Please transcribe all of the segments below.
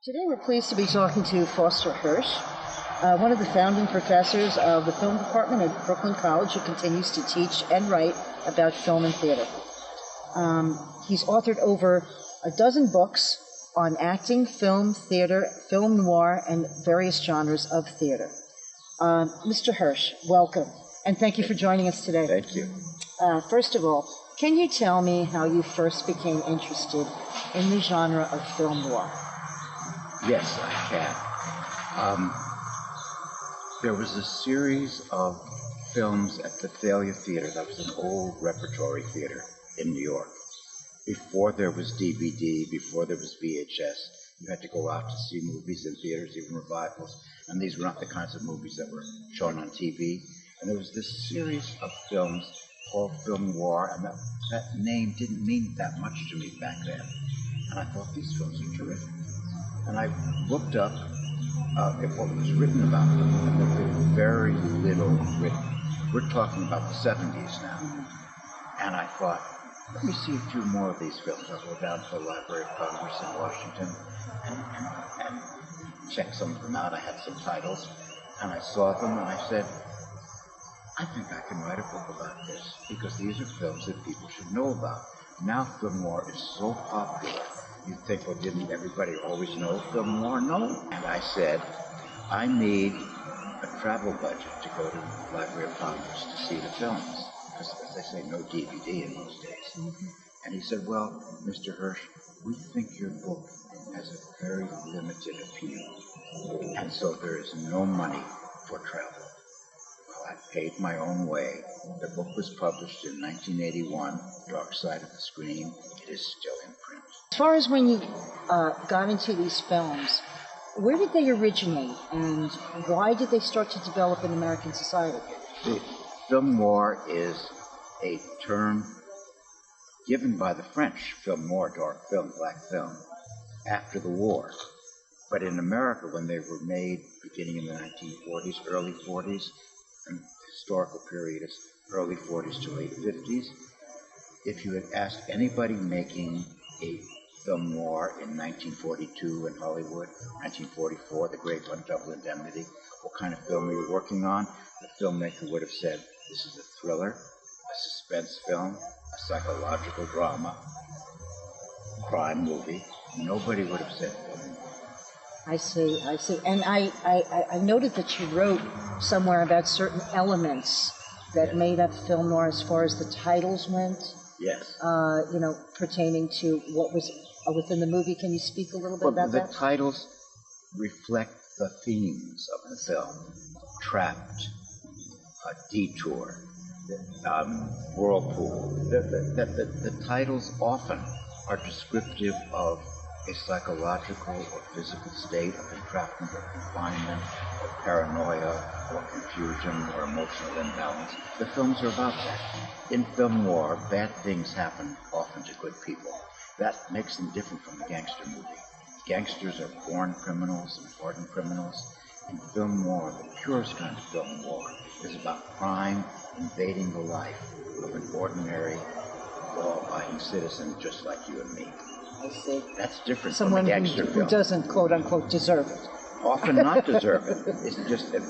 Today we're pleased to be talking to Foster Hirsch, one of the founding professors of the film department at Brooklyn College, who continues to teach and write about film and theater. He's authored over a dozen books on acting, film, theater, film noir, and various genres of theater. Mr. Hirsch, welcome, and thank you for joining us today. Thank you. First of all, can you tell me how you first became interested in the genre of film noir? Yes, I can. There was a series of films at the Thalia Theater. That was an old repertory theater in New York. Before there was DVD, before there was VHS, you had to go out to see movies in theaters, even revivals. And these were not the kinds of movies that were shown on TV. And there was this series of films called Film Noir, and that name didn't mean that much to me back then. And I thought, these films are terrific. And I looked up at what was written about them, and there was very little written. We're talking about the 70s now. And I thought, let me see a few more of these films. I'll go down to the Library of Congress in Washington and check some of them out. I had some titles, and I saw them, and I said, I think I can write a book about this, because these are films that people should know about. Now film noir is so popular. You think, well, didn't everybody always know film noir? No. And I said, I need a travel budget to go to the Library of Congress to see the films. Because, as they say, no DVD in those days. Mm-hmm. And he said, well, Mr. Hirsch, we think your book has a very limited appeal. And so there is no money for travel. Well, I paid my own way. The book was published in 1981, Dark Side of the Screen. It is still in print. As far as when you got into these films, where did they originate, and why did they start to develop in American society? Film noir is a term given by the French, film noir, dark film, black film, after the war. But in America, when they were made beginning in the 1940s, early 40s, and the historical period is early 40s to late 50s, if you had asked anybody making a film noir in 1942 in Hollywood, 1944, The Great Double Indemnity, what kind of film we were working on, the filmmaker would have said, this is a thriller, a suspense film, a psychological drama, crime movie. Nobody would have said film noir. I see. And I noted that you wrote somewhere about certain elements that made up film noir as far as the titles went. Yes. Pertaining to what was within the movie. Can you speak a little bit about that? The titles reflect the themes of the film. Trapped, Detour, Whirlpool. The titles often are descriptive of a psychological or physical state of entrapment or confinement or paranoia or confusion or emotional imbalance. The films are about that. In film noir, bad things happen often to good people. That makes them different from the gangster movie. Gangsters are born criminals and hardened criminals. In film noir, the purest kind of film noir is about crime invading the life of an ordinary, law-abiding citizen just like you and me. I see. That's different Someone from a gangster film. Who doesn't, quote-unquote, deserve it. Often not deserve it. It's just a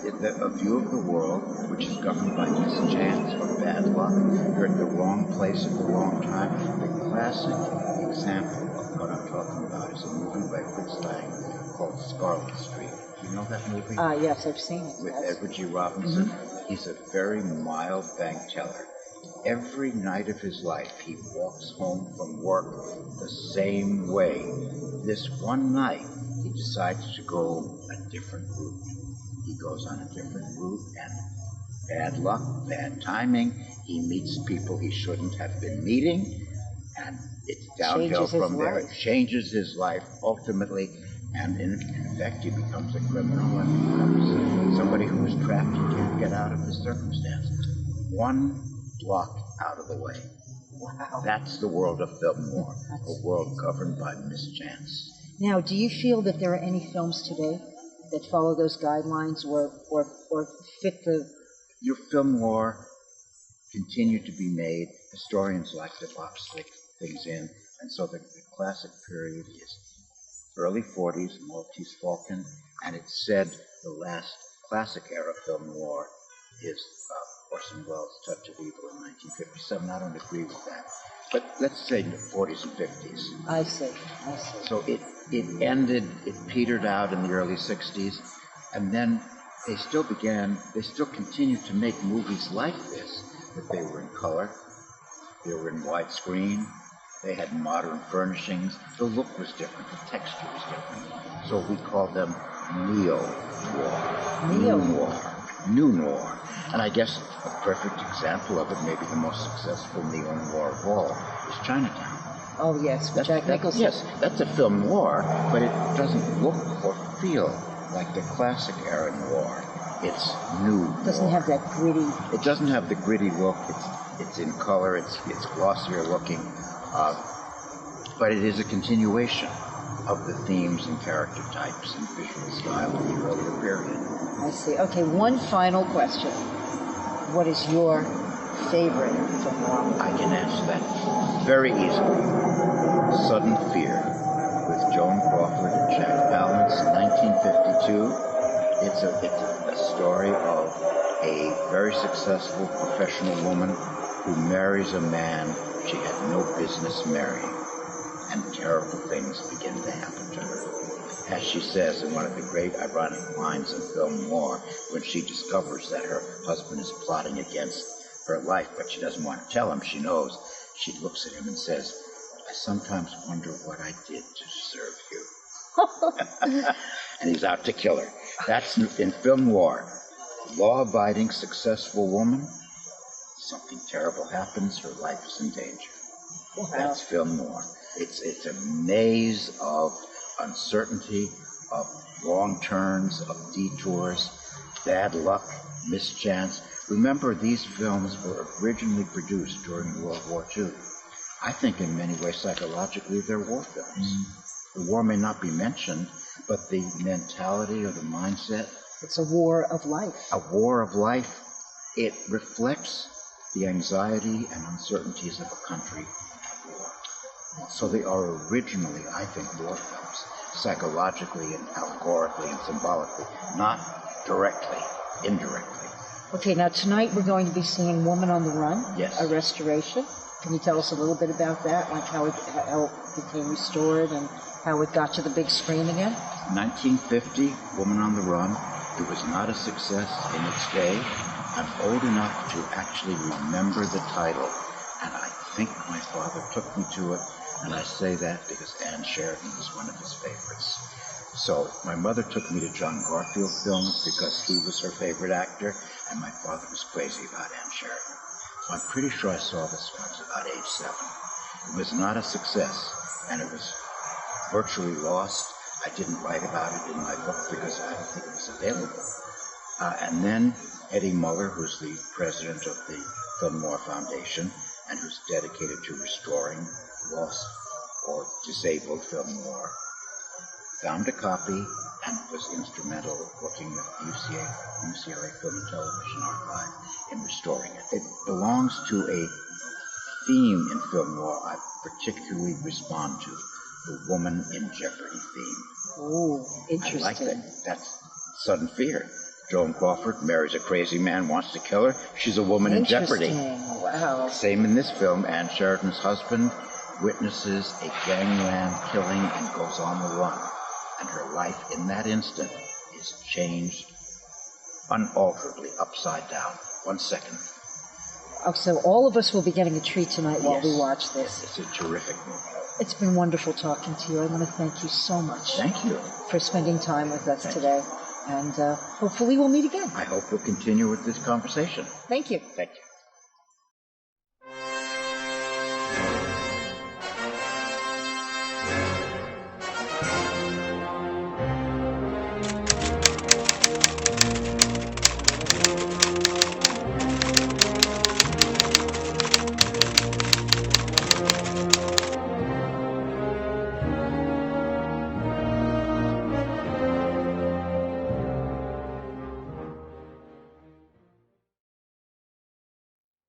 view of the world which is governed by mischance or bad luck. You're at the wrong place at the wrong time. The classic example of what I'm talking about is a movie by Fritz Lang called Scarlet Street. Do you know that movie? Yes, I've seen it. With yes. Edward G. Robinson. Mm-hmm. He's a very mild bank teller. Every night of his life, he walks home from work the same way. This one night, he decides to go a different route. He goes on a different route, and bad luck, bad timing. He meets people he shouldn't have been meeting, and it's downhill from there. It changes his life, ultimately, and in effect, he becomes a criminal and becomes somebody who is trapped and can't get out of his circumstance. One block out of the way. Wow. That's the world of film noir, a world governed by mischance. Now, do you feel that there are any films today that follow those guidelines or fit the... Your film noir continue to be made. Historians like to box things in, and so the classic period is early 40s, Maltese Falcon, and it said the last classic era film noir is Orson Welles' Touch of Evil in 1957. I don't agree with that. But let's say the 40s and 50s. I see. So it ended, it petered out in the early 60s, and then they still continued to make movies like this, but they were in color, they were in widescreen, they had modern furnishings, the look was different, the texture was different. So we call them neo-noir, new noir. And I guess a perfect example of it, maybe the most successful neo-noir of all, is Chinatown. Oh, yes, with Jack Nicholson. Yes, that's a film noir, but it doesn't look or feel like the classic era noir. It's new. It doesn't have that gritty. It doesn't have the gritty look. It's in color. It's glossier looking, but it is a continuation of the themes and character types and visual style of the earlier period. I see. Okay, one final question. What is your favorite film noir? I can answer that very easily. Sudden Fear with Joan Crawford and Jack Palance, 1952. It's a story of a very successful professional woman who marries a man she had no business marrying, and terrible things begin to happen to her. As she says in one of the great ironic lines in film noir, when she discovers that her husband is plotting against her life, but she doesn't want to tell him, she knows, she looks at him and says, I sometimes wonder what I did to deserve you. And he's out to kill her. That's in film noir. Law-abiding, successful woman, something terrible happens, her life is in danger. Wow. That's film noir. It's a maze of uncertainty, of wrong turns, of detours, bad luck, mischance. Remember, these films were originally produced during World War II. I think in many ways, psychologically, they're war films. The war may not be mentioned, but the mentality or the mindset. It's a war of life. A war of life. It reflects the anxiety and uncertainties of a country at war. So they are originally, I think, war films, psychologically and allegorically and symbolically, not directly, indirectly. Okay, now tonight we're going to be seeing Woman on the Run, yes. A restoration. Can you tell us a little bit about that, like how it became restored and how it got to the big screen again? 1950, Woman on the Run. It was not a success in its day. I'm old enough to actually remember the title, and I think my father took me to it, and I say that because Ann Sheridan was one of his favorites. So my mother took me to John Garfield films because he was her favorite actor, and my father was crazy about Ann Sheridan. So I'm pretty sure I saw this when I was about age 7. It was not a success, and it was virtually lost. I didn't write about it in my book because I don't think it was available. And then Eddie Muller, who's the president of the Film Noir Foundation and who's dedicated to restoring lost or disabled film noir, found a copy and was instrumental working with UCLA Film and Television Archive in restoring it. It belongs to a theme in film noir I particularly respond to, the woman in jeopardy theme. Oh, interesting. I like that. That's Sudden Fear. Joan Crawford marries a crazy man, wants to kill her. She's a woman in jeopardy. Wow. Same in this film. Ann Sheridan's husband witnesses a gangland killing and goes on the run. And her life in that instant is changed unalterably, upside down. 1 second. Oh, so all of us will be getting a treat tonight while we watch this. It's a terrific movie. It's been wonderful talking to you. I want to thank you so much. Thank you. For spending time with us today. And hopefully we'll meet again. I hope we'll continue with this conversation. Thank you. Thank you.